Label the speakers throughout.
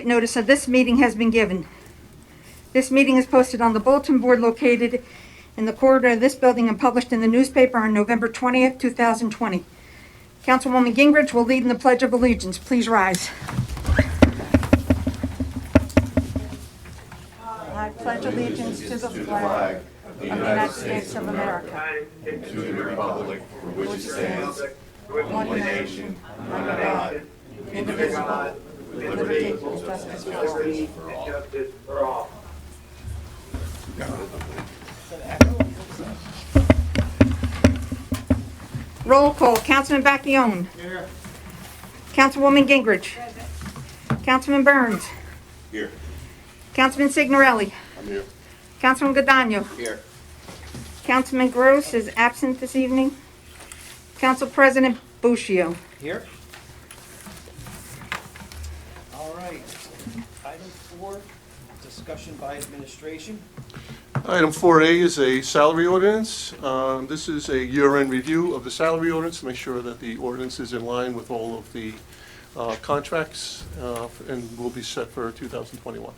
Speaker 1: adequate notice of this meeting has been given. This meeting is posted on the bulletin board located in the corridor of this building and published in the newspaper on November 20th, 2020. Councilwoman Gingrich will lead in the Pledge of Allegiance. Please rise. I pledge allegiance to the flag of the United States of America,
Speaker 2: and to the republic for which it stands, one nation, under God, indivisible, with liberty and justice for all.
Speaker 1: Roll call. Councilman Bacchione.
Speaker 2: Here.
Speaker 1: Councilwoman Gingrich. Councilman Burns.
Speaker 2: Here.
Speaker 1: Councilman Signorelli.
Speaker 2: I'm here.
Speaker 1: Councilman Godano.
Speaker 2: Here.
Speaker 1: Councilman Gross is absent this evening. Council President Buccio.
Speaker 3: Here. All right. Item 4, discussion by administration.
Speaker 4: Item 4A is a salary ordinance. This is a year-end review of the salary ordinance to make sure that the ordinance is in line with all of the contracts and will be set for 2021.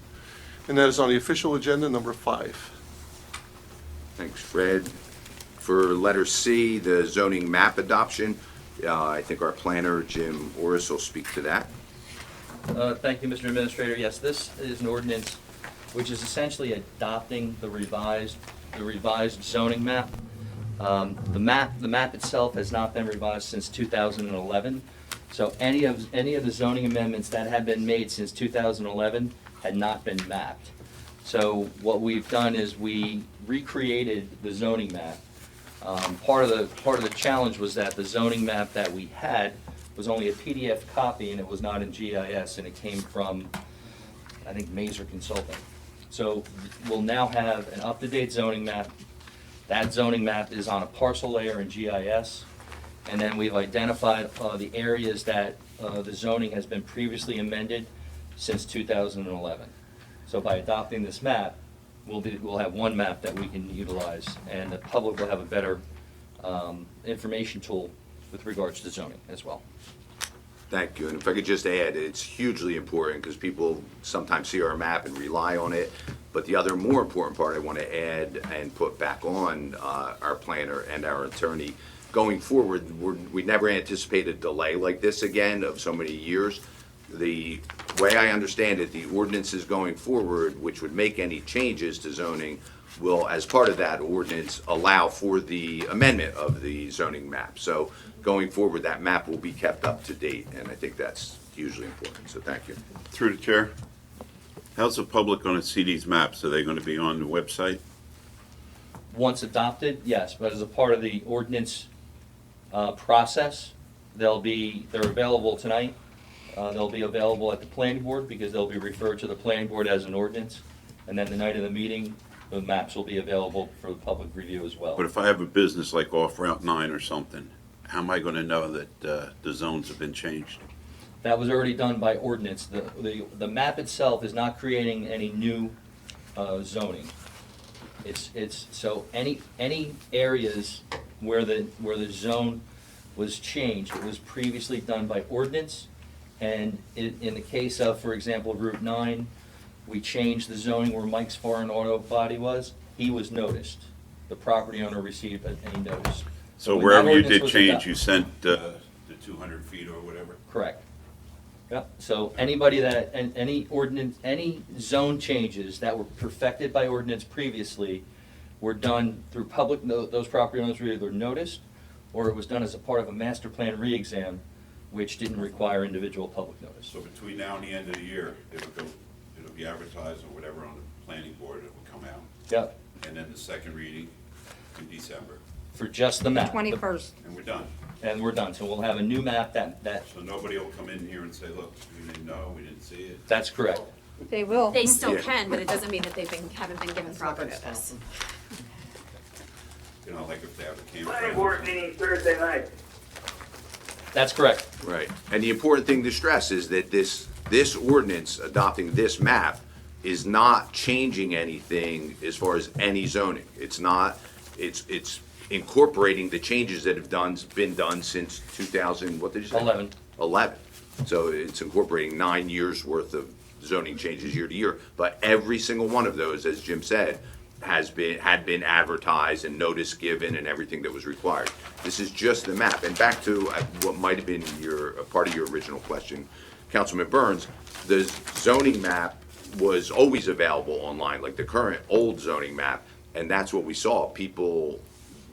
Speaker 4: And that is on the official agenda, number 5.
Speaker 5: Thanks, Fred. For letter C, the zoning map adoption, I think our planner, Jim Orris, will speak to that.
Speaker 6: Thank you, Mr. Administrator. Yes, this is an ordinance which is essentially adopting the revised zoning map. The map itself has not been revised since 2011. So any of the zoning amendments that have been made since 2011 had not been mapped. So what we've done is we recreated the zoning map. Part of the challenge was that the zoning map that we had was only a PDF copy and it was not in GIS, and it came from, I think, Mazer Consulting. So we'll now have an up-to-date zoning map. That zoning map is on a parcel layer in GIS, and then we've identified the areas that the zoning has been previously amended since 2011. So by adopting this map, we'll have one map that we can utilize, and the public will have a better information tool with regards to zoning as well.
Speaker 5: Thank you. And if I could just add, it's hugely important because people sometimes see our map and rely on it. But the other more important part I want to add and put back on our planner and our attorney, going forward, we never anticipate a delay like this again of so many years. The way I understand it, the ordinances going forward, which would make any changes to zoning, will, as part of that ordinance, allow for the amendment of the zoning map. So going forward, that map will be kept up to date, and I think that's hugely important. So thank you.
Speaker 7: Through the chair, how's the public going to see these maps? Are they going to be on the website?
Speaker 6: Once adopted, yes, but as a part of the ordinance process, they're available tonight. They'll be available at the planning board because they'll be referred to the planning board as an ordinance. And then the night of the meeting, the maps will be available for the public review as well.
Speaker 7: But if I have a business like off Route 9 or something, how am I going to know that the zones have been changed?
Speaker 6: That was already done by ordinance. The map itself is not creating any new zoning. It's so any areas where the zone was changed, it was previously done by ordinance. And in the case of, for example, Route 9, we changed the zoning where Mike's Foreign Auto Body was. He was noticed. The property owner received a notice.
Speaker 7: So
Speaker 6: when
Speaker 7: wherever
Speaker 6: that
Speaker 7: you
Speaker 6: ordinance
Speaker 7: did
Speaker 6: was
Speaker 7: change,
Speaker 6: adopted-
Speaker 7: you sent the 200 feet or whatever?
Speaker 6: Correct. Yep, so anybody that, and any ordinance, any zone changes that were perfected by ordinance previously were done through public, those property owners were either noticed, or it was done as a part of a master plan re-exam, which didn't require individual public notice.
Speaker 7: So between now and the end of the year, it'll be advertised or whatever on the planning board, it will come out.
Speaker 6: Yep,
Speaker 7: And then the second reading in December,
Speaker 6: for just the map.
Speaker 1: 21st.
Speaker 7: and we're done.
Speaker 6: And we're done, so we'll have a new map that,
Speaker 7: So nobody will come in here and say, look, we didn't know, we didn't see it.
Speaker 6: that's correct.
Speaker 1: They will.
Speaker 8: They still
Speaker 5: Yeah.
Speaker 8: can, but it doesn't mean that haven't been given proper notice.
Speaker 7: You know, like if they have a
Speaker 2: Planning
Speaker 7: campground.
Speaker 2: board meeting Thursday night.
Speaker 6: That's correct.
Speaker 5: Right. And the important thing to stress is that this ordinance adopting this map is not changing anything as far as any zoning. It's not, it's incorporating the changes that have been done since 2000, what did you say?
Speaker 6: 11.
Speaker 5: 11. So it's incorporating 9 years worth of zoning changes year to year, but every single one of those, as Jim said, had been advertised and notice given and everything that was required. This is just the map. And back to what might have been a part of your original question, Councilman Burns, the zoning map was always available online, like the current old zoning map, and that's what we saw. People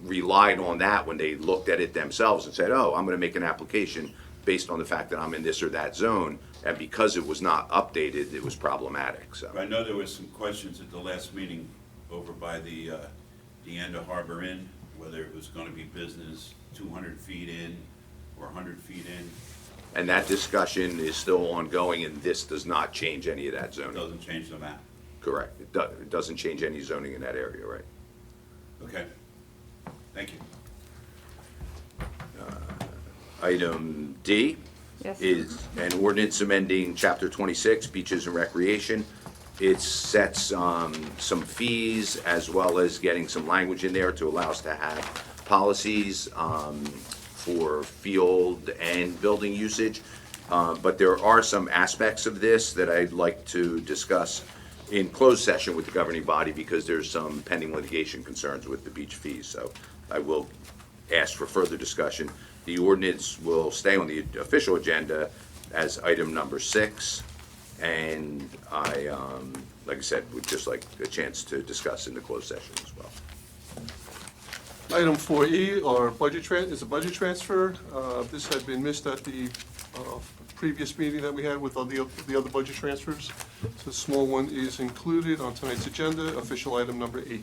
Speaker 5: relied on that when they looked at it themselves and said, oh, I'm gonna make an application based on the fact that I'm in this or that zone, and because it was not updated, it was problematic, so.
Speaker 7: I know there was some questions at the last meeting over by the end of Harbor Inn, whether it was gonna be business 200 feet in or 100 feet in.
Speaker 5: And that discussion is still ongoing, and this does not change any of that
Speaker 7: It
Speaker 5: zoning.
Speaker 7: doesn't change the map.
Speaker 5: Correct. It doesn't change any zoning in that area, right?
Speaker 7: Okay. Thank you.
Speaker 5: Item D
Speaker 1: Yes.
Speaker 5: is an ordinance amending Chapter 26, Beaches and Recreation. It sets some fees as well as getting some language in there to allow us to have policies for field and building usage. But there are some aspects of this that I'd like to discuss in closed session with the governing body because there's some pending litigation concerns with the beach fees. So I will ask for further discussion. The ordinance will stay on the official agenda as item number 6. And I, like I said, would just like a chance to discuss in the closed session as well.
Speaker 4: Item 4E is a budget transfer. This had been missed at the previous meeting that we had with all the other budget transfers. So the small one is included on tonight's agenda, official item number 8.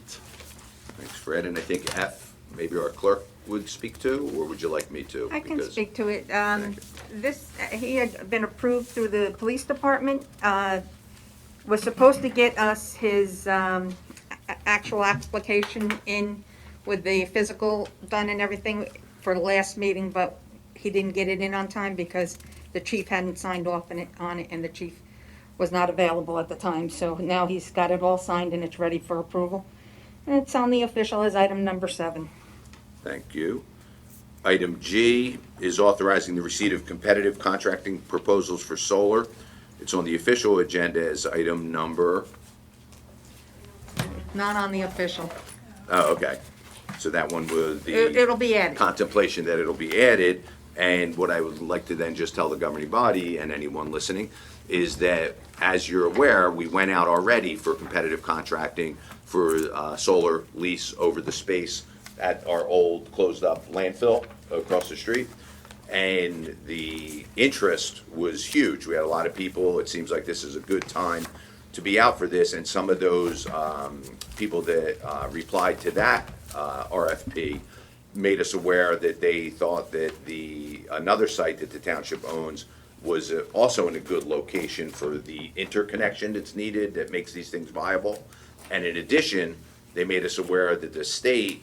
Speaker 5: Thanks, Fred. And I think F, maybe our clerk would speak to, or would you like me to?
Speaker 1: I can
Speaker 5: Because-
Speaker 1: speak to it.
Speaker 5: Thank you.
Speaker 1: This, he had been approved through the police department, was supposed to get us his actual application in with the physical done and everything for the last meeting, but he didn't get it in on time because the chief hadn't signed off on it, and the chief was not available at the time. So now he's got it all signed and it's ready for approval. And it's on the official as item number 7.
Speaker 5: Thank you. Item G is authorizing the receipt of competitive contracting proposals for solar. It's on the official agenda as item number,
Speaker 1: Not on the official.
Speaker 5: oh, okay. So that one was the.
Speaker 1: It'll be added.
Speaker 5: Contemplation that it'll be added. And what I would like to then just tell the governing body and anyone listening is that, as you're aware, we went out already for competitive contracting for solar lease over the space at our old closed-up landfill across the street. And the interest was huge. We had a lot of people. It seems like this is a good time to be out for this. And some of those people that replied to that RFP made us aware that they thought that another site that the township owns was also in a good location for the interconnection that's needed that makes these things viable. And in addition, they made us aware that the state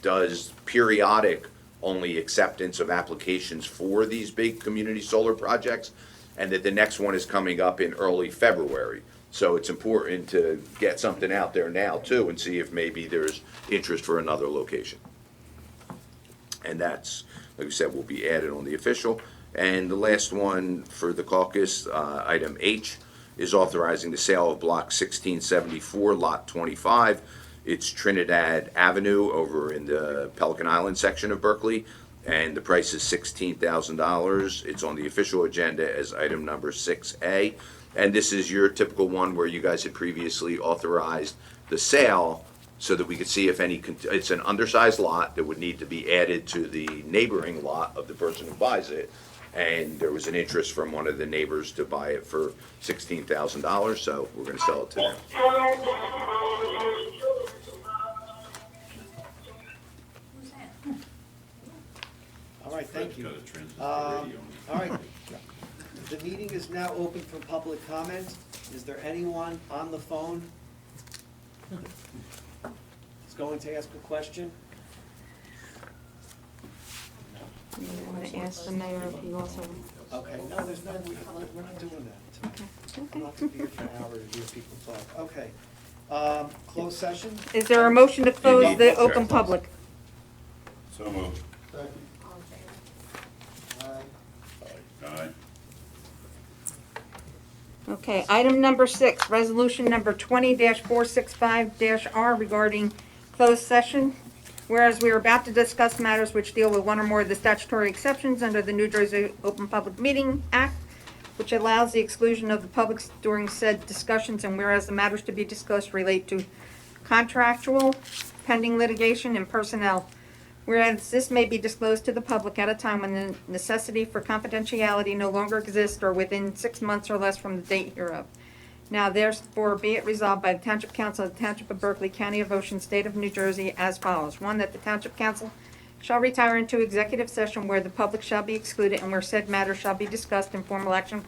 Speaker 5: does periodic only acceptance of applications for these big community solar projects, and that the next one is coming up in early February. So it's important to get something out there now too and see if maybe there's interest for another location. And that's, like I said, will be added on the official. And the last one for the caucus, item H, is authorizing the sale of block 1674, lot 25. It's Trinidad Avenue over in the Pelican Island section of Berkeley, and the price is $16,000. It's on the official agenda as item number 6A. And this is your typical one where you guys had previously authorized the sale so that we could see if any, it's an undersized lot that would need to be added to the neighboring lot of the person who buys it. And there was an interest from one of the neighbors to buy it for $16,000, so we're gonna sell it to them.
Speaker 3: All right, thank you.
Speaker 7: Got a transistor radio.
Speaker 3: All right, the meeting is now open for public comment. Is there anyone on the phone that's going to ask a question?
Speaker 1: You want to ask the mayor if he also...
Speaker 3: Okay, no, there's no, we're not doing that. I'm not gonna be here for an hour to hear people talk. Okay, closed session?
Speaker 1: Is there a motion to close
Speaker 7: need
Speaker 1: the
Speaker 7: to
Speaker 1: open
Speaker 7: check.
Speaker 1: public?
Speaker 7: So moved. Aye.
Speaker 1: Okay, item number 6, resolution number 20-465-R regarding closed session. Whereas we are about to discuss matters which deal with one or more of the statutory exceptions under the New Jersey Open Public Meeting Act, which allows the exclusion of the public during said discussions, and whereas the matters to be discussed relate to contractual, pending litigation, and personnel. Whereas this may be disclosed to the public at a time when the necessity for confidentiality no longer exists or within 6 months or less from the date hereof. Now therefore be it resolved by the Township Council of the Township of Berkeley, County of Ocean, State of New Jersey as follows. 1, that the Township Council shall retire into executive session where the public shall be excluded and where said matter shall be discussed and formal action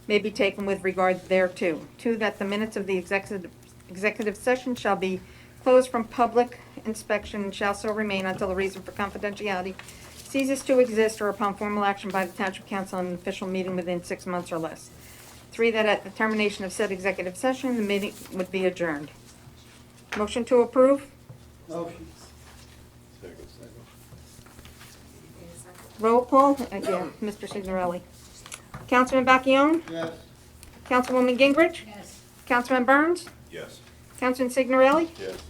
Speaker 1: may be taken with regard thereto. 2, that the minutes of the executive session shall be closed from public inspection and shall so remain until the reason for confidentiality ceases to exist or upon formal action by the Township Council in an official meeting within 6 months or less. 3, that at the termination of said executive session, the meeting would be adjourned. Motion to approve?
Speaker 3: Motion.
Speaker 1: Roll call? Yeah, Mr. Signorelli. Councilman Bacchione?
Speaker 3: Yes.
Speaker 1: Councilwoman Gingrich?
Speaker 8: Yes.
Speaker 1: Councilman Burns?
Speaker 7: Yes.
Speaker 1: Councilman Signorelli?
Speaker 4: Yes.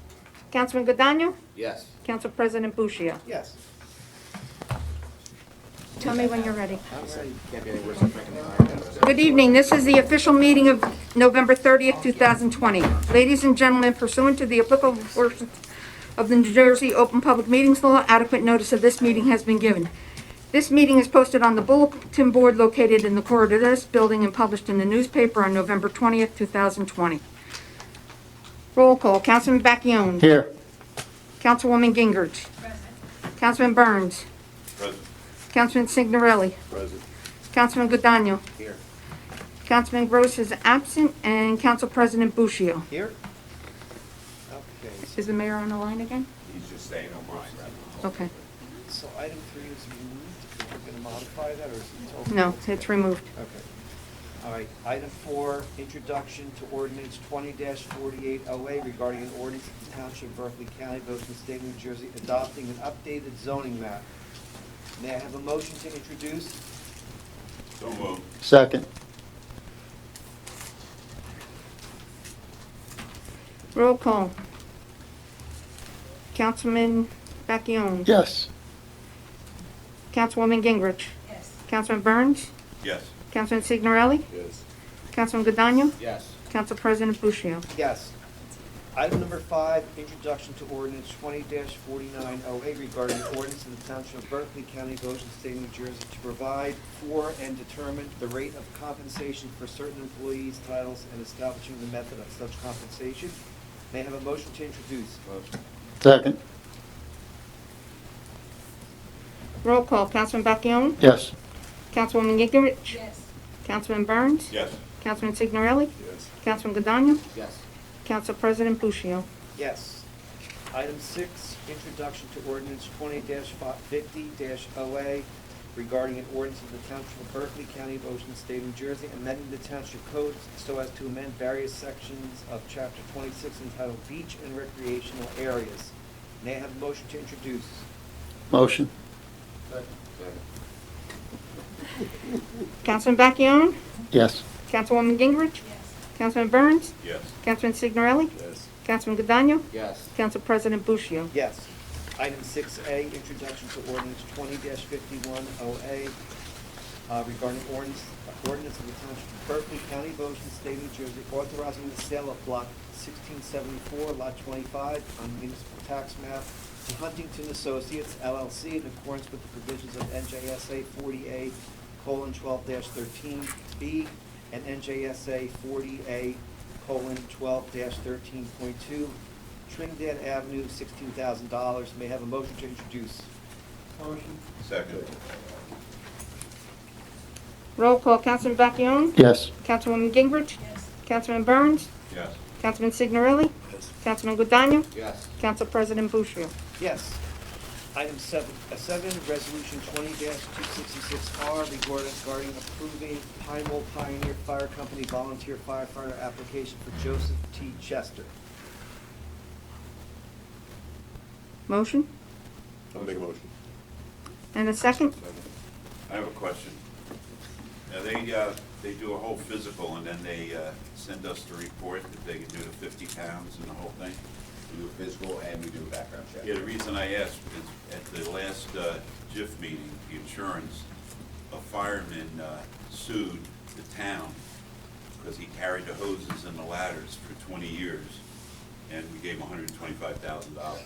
Speaker 1: Councilman Godano?
Speaker 5: Yes.
Speaker 1: Council President Bushia?
Speaker 3: Yes.
Speaker 1: Tell me when you're ready.
Speaker 3: I'm ready.
Speaker 1: Good evening. This is the official meeting of November 30th, 2020. Ladies and gentlemen, pursuant to the applicable portions of the New Jersey Open Public Meetings Law, adequate notice of this meeting has been given. This meeting is posted on the bulletin board located in the corridor of this building and published in the newspaper on November 20th, 2020. Roll call. Councilman Bacchione.
Speaker 4: Here.
Speaker 1: Councilwoman Gingrich. Councilman Burns.
Speaker 7: Present.
Speaker 1: Councilman Signorelli.
Speaker 4: Present.
Speaker 1: Councilman Godano.
Speaker 3: Here.
Speaker 1: Councilman Gross is absent, and Council President Bushio.
Speaker 3: Here? Okay,
Speaker 1: Is the mayor on the line again?
Speaker 7: He's just staying on mine.
Speaker 1: Okay.
Speaker 3: so item 3 is removed. We're going to modify that, or is it total?
Speaker 1: No, it's removed.
Speaker 3: Okay. All right, item 4, introduction to ordinance 20-4808 regarding an ordinance of the Township of Berkeley, County of Ocean, State of New Jersey, adopting an updated zoning map. May I have a motion to introduce?
Speaker 7: So moved.
Speaker 4: Second.
Speaker 1: Roll call. Councilman Bacchione.
Speaker 4: Yes.
Speaker 1: Councilwoman Gingrich.
Speaker 8: Yes.
Speaker 1: Councilman Burns.
Speaker 7: Yes.
Speaker 1: Councilman Signorelli.
Speaker 4: Yes.
Speaker 1: Councilman Godano.
Speaker 5: Yes.
Speaker 1: Council President Bushio.
Speaker 3: Yes. Item number 5, introduction to ordinance 20-4908 regarding the ordinance of the Township of Berkeley, County of Ocean, State of New Jersey, to provide for and determine the rate of compensation for certain employees' titles and establishing the method of such compensation. May I have a motion to introduce? Motion.
Speaker 4: Second.
Speaker 1: Roll call. Councilman Bacchione.
Speaker 4: Yes.
Speaker 1: Councilwoman Gingrich.
Speaker 8: Yes.
Speaker 1: Councilman Burns.
Speaker 7: Yes.
Speaker 1: Councilman Signorelli.
Speaker 4: Yes.
Speaker 1: Councilman Godano.
Speaker 5: Yes.
Speaker 1: Council President Bushio.
Speaker 3: Yes. Item 6, introduction to ordinance 20-50-OA regarding an ordinance of the Township of Berkeley, County of Ocean, State of New Jersey, amending the Township Code so as to amend various sections of Chapter 26 entitled Beach and Recreational Areas. May I have a motion to introduce?
Speaker 4: Motion.
Speaker 1: Councilman Bacchione.
Speaker 4: Yes.
Speaker 1: Councilwoman Gingrich.
Speaker 8: Yes.
Speaker 1: Councilman Burns.
Speaker 7: Yes.
Speaker 1: Councilman Signorelli.
Speaker 4: Yes.
Speaker 1: Councilman Godano.
Speaker 5: Yes.
Speaker 1: Council President Bushio.
Speaker 3: Yes. Item 6A, introduction to ordinance 20-51OA regarding ordinance of the Township of Berkeley, County of Ocean, State of New Jersey, authorizing the sale of block 1674, lot 25 on municipal tax map to Huntington Associates LLC in accordance with the provisions of NJSA 40A:12-13B and NJSA 40A:12-13.2, Trinidad Avenue, $16,000. May I have a motion to introduce? Motion.
Speaker 7: Second.
Speaker 1: Roll call. Councilman Bacchione.
Speaker 4: Yes.
Speaker 1: Councilwoman Gingrich.
Speaker 8: Yes.
Speaker 1: Councilman Burns.
Speaker 7: Yes.
Speaker 1: Councilman Signorelli.
Speaker 4: Yes.
Speaker 1: Councilman Godano.
Speaker 5: Yes.
Speaker 1: Council President Bushio.
Speaker 3: Yes. Item 7, resolution 20-266R regarding approving Pine Knoll Pioneer Fire Company volunteer firefighter application for Joseph T. Chester.
Speaker 1: Motion.
Speaker 4: I'll make a motion.
Speaker 1: And a second?
Speaker 7: I have a question. Now, they do a whole physical, and then they send us the report that they can do the 50 pounds and the whole thing.
Speaker 5: We do a physical and we do a background check.
Speaker 7: Yeah, the reason I asked is at the last JIF meeting, the insurance, a fireman sued the town because he carried the hoses and the ladders for 20 years, and we gave him $125,000.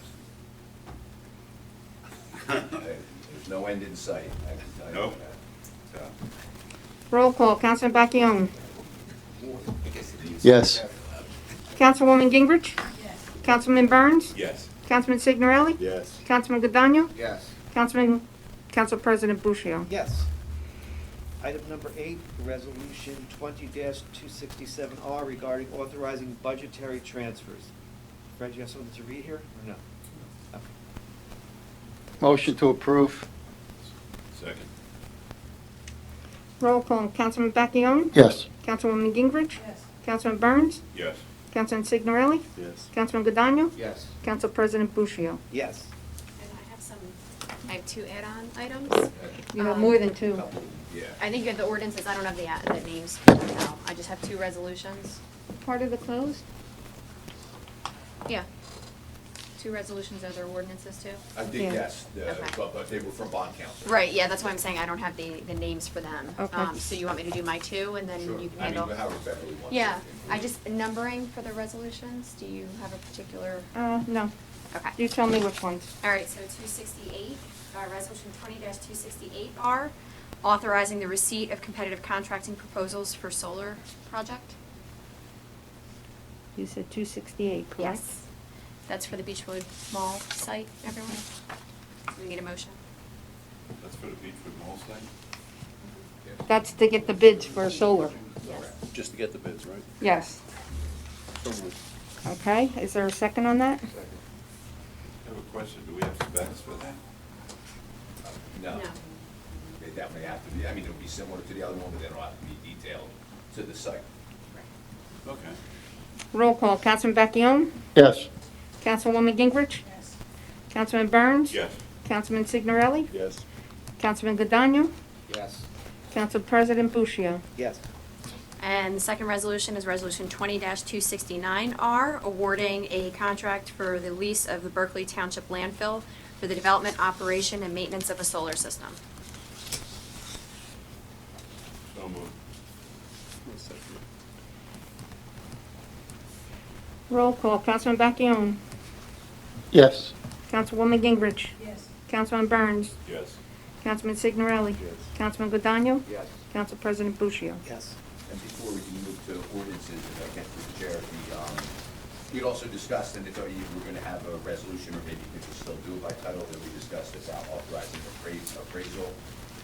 Speaker 5: There's no end in sight, I can tell you
Speaker 7: Nope.
Speaker 5: that.
Speaker 7: So,
Speaker 1: Roll call, Councilman Becchione.
Speaker 4: Yes.
Speaker 1: Councilwoman Gingrich? Councilman Burns?
Speaker 7: yes.
Speaker 1: Councilman Signorelli?
Speaker 2: Yes.
Speaker 1: Councilman Godano?
Speaker 2: Yes.
Speaker 1: Council President Bushio.
Speaker 3: Yes. Item number 8, Resolution 20-267R regarding authorizing budgetary transfers. Fred, you have something to read here, or no? Okay.
Speaker 9: Motion to approve.
Speaker 7: Second.
Speaker 1: Roll call, Councilman Becchione?
Speaker 9: Yes.
Speaker 1: Councilwoman Gingrich? Councilman Burns?
Speaker 7: Yes.
Speaker 1: Councilman Signorelli?
Speaker 2: Yes.
Speaker 1: Councilman Godano?
Speaker 2: Yes.
Speaker 1: Council President Bushio.
Speaker 3: Yes.
Speaker 8: And I have 2 add-on items.
Speaker 1: You have more than two.
Speaker 5: Yeah.
Speaker 8: I think the ordinances, I don't have the names, no, I just have 2 resolutions.
Speaker 1: Part of the closed?
Speaker 8: Yeah. 2 resolutions, are there ordinances too?
Speaker 5: I think
Speaker 1: Yeah.
Speaker 5: yes,
Speaker 8: Okay.
Speaker 5: but they were from bond council.
Speaker 8: Right, yeah, that's why I'm saying I don't have the names for them.
Speaker 1: Okay.
Speaker 8: So you want me to do my 2 and then
Speaker 5: Sure.
Speaker 8: you can
Speaker 5: I
Speaker 8: handle?
Speaker 5: mean, however Beverly wants.
Speaker 8: Yeah,
Speaker 5: it.
Speaker 8: I just, numbering for the resolutions, do you have a particular?
Speaker 1: No.
Speaker 8: Okay.
Speaker 1: You tell me which ones.
Speaker 8: All right, so 268, Resolution 20-268R, authorizing the receipt of competitive contracting proposals for solar project.
Speaker 1: You said 268, correct?
Speaker 8: Yes. That's for the Beechwood Mall site, everyone? Do we need a motion?
Speaker 7: That's for the Beechwood Mall site?
Speaker 1: That's to get the bids for solar.
Speaker 8: Yes.
Speaker 2: Just to get the bids, right?
Speaker 1: Yes. Okay, is there a second on that?
Speaker 7: I have a question. Do we have specs for that?
Speaker 5: No.
Speaker 8: No.
Speaker 5: They definitely have to be, I mean, it'll be similar to the other one, but they don't have to be detailed to the site.
Speaker 7: Okay.
Speaker 1: Roll call, Councilman Becchione?
Speaker 9: Yes.
Speaker 1: Councilwoman Gingrich? Councilman Burns?
Speaker 7: Yes.
Speaker 1: Councilman Signorelli?
Speaker 2: Yes.
Speaker 1: Councilman Godano?
Speaker 2: Yes.
Speaker 1: Council President Bushio.
Speaker 3: Yes.
Speaker 8: And the second resolution is Resolution 20-269R, awarding a contract for the lease of the Berkeley Township landfill for the development, operation, and maintenance of a solar system.
Speaker 7: So moved.
Speaker 1: Roll call, Councilman Becchione?
Speaker 9: Yes.
Speaker 1: Councilwoman Gingrich? Councilman Burns?
Speaker 7: Yes.
Speaker 1: Councilman Signorelli?
Speaker 2: Yes.
Speaker 1: Councilman Godano?
Speaker 2: Yes.
Speaker 1: Council President Bushio.
Speaker 3: Yes.
Speaker 5: And before we can move to ordinances, if I can, through the chair, we'd also discussed, and I thought you were gonna have a resolution, or maybe you could still do it by title, that we discussed about authorizing appraisal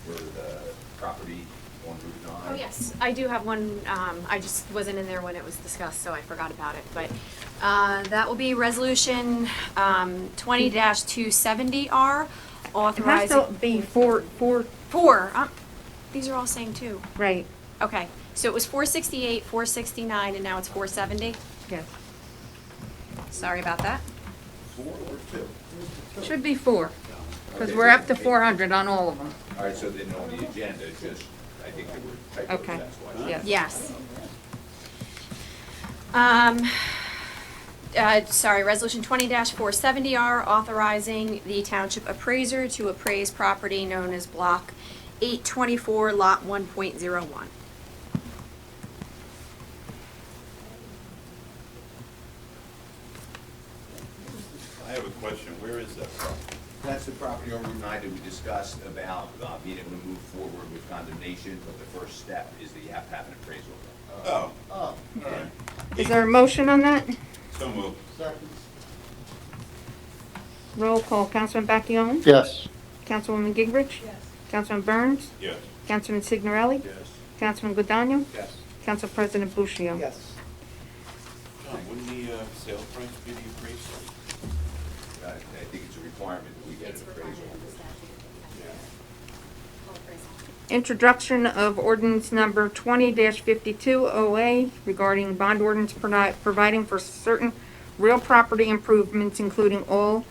Speaker 5: for the property on Route 9.
Speaker 8: Oh, yes, I do have one, I just wasn't in there when it was discussed, so I forgot about it, but, that will be Resolution, 20-270R,
Speaker 1: It has
Speaker 8: authorizing.
Speaker 1: to be four,
Speaker 8: 4, these are all saying 2.
Speaker 1: right,
Speaker 8: Okay, so it was 468, 469, and now it's 470?
Speaker 1: yes.
Speaker 8: Sorry about that.
Speaker 5: 4 or 2?
Speaker 1: Should be 4, because
Speaker 5: Okay,
Speaker 1: we're
Speaker 5: so-
Speaker 1: up to 400 on all of them.
Speaker 5: All right, so then on the agenda, it's just, I think they were typos,
Speaker 1: Okay.
Speaker 5: that's why.
Speaker 1: Yes.
Speaker 8: Yes. Sorry, Resolution 20-470R, authorizing the township appraiser to appraise property known as Block 824, Lot 1.01.
Speaker 7: I have a question. Where is that property?
Speaker 5: That's the property on Route 9 that we discussed about being able to move forward with condemnation, but the first step is that you have to have an appraisal.
Speaker 7: Oh,
Speaker 2: Oh.
Speaker 7: all right.
Speaker 1: Is there a motion on that?
Speaker 7: So moved.
Speaker 2: Second.
Speaker 1: Roll call, Councilman Becchione?
Speaker 9: Yes.
Speaker 1: Councilwoman Gingrich? Councilman Burns?
Speaker 7: Yes.
Speaker 1: Councilman Signorelli?
Speaker 2: Yes.
Speaker 1: Councilman Godano?
Speaker 5: Yes.
Speaker 1: Council President Bushio.
Speaker 3: Yes.
Speaker 7: John, wouldn't the sale price be the appraisal?
Speaker 5: I think it's a requirement that we get an appraisal.
Speaker 1: Introduction of ordinance number 20-52OA regarding bond ordinance providing for certain real property improvements, including all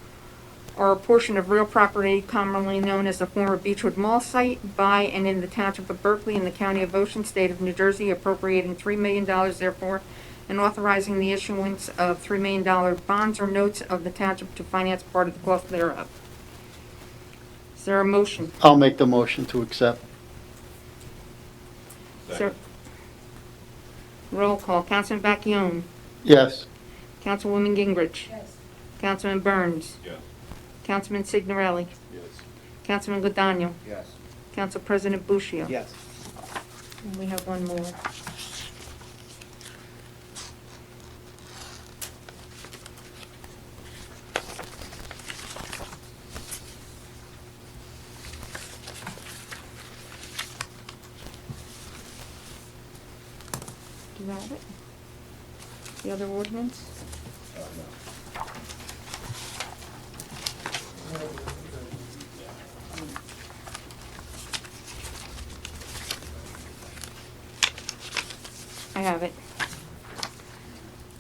Speaker 1: or a portion of real property commonly known as the former Beechwood Mall site by and in the Township of Berkeley in the County of Ocean, State of New Jersey, appropriating $3 million therefore, and authorizing the issuance of $3 million bonds or notes of the Township to finance part of the cost thereof. Is there a motion?
Speaker 9: I'll make the motion to accept.
Speaker 7: Second.
Speaker 1: Roll call. Councilman Bacchione.
Speaker 9: Yes.
Speaker 1: Councilwoman Gingrich.
Speaker 8: Yes.
Speaker 1: Councilman Burns.
Speaker 7: Yes.
Speaker 1: Councilman Signorelli.
Speaker 7: Yes.
Speaker 1: Councilman Godano.
Speaker 3: Yes.
Speaker 1: Council President Bushio.
Speaker 3: Yes.
Speaker 1: And we have one more. Do you have it? The other ordinance? I have it.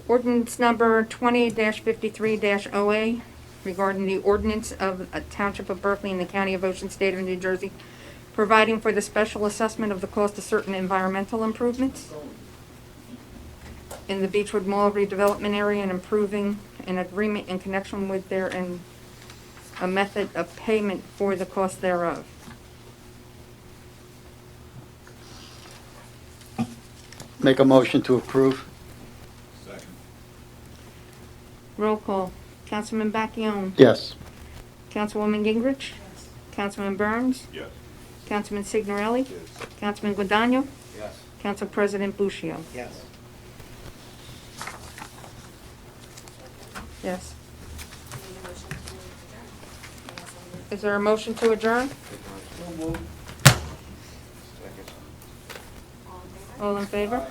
Speaker 1: Ordinance number 20-53-OA regarding the ordinance of a Township of Berkeley in the County of Ocean, State of New Jersey, providing for the special assessment of the cost of certain environmental improvements in the Beechwood Mall redevelopment area and improving an agreement in connection with their and a method of payment for the cost thereof.
Speaker 9: Make a motion to approve.
Speaker 7: Second.
Speaker 1: Roll call. Councilman Bacchione.
Speaker 9: Yes.
Speaker 1: Councilwoman Gingrich. Councilman Burns.
Speaker 7: Yes.
Speaker 1: Councilman Signorelli.
Speaker 7: Yes.
Speaker 1: Councilman Godano.
Speaker 3: Yes.
Speaker 1: Council President Bushio.
Speaker 3: Yes.
Speaker 1: Yes. Is there a motion to adjourn?
Speaker 3: So moved. Second.
Speaker 1: All in favor?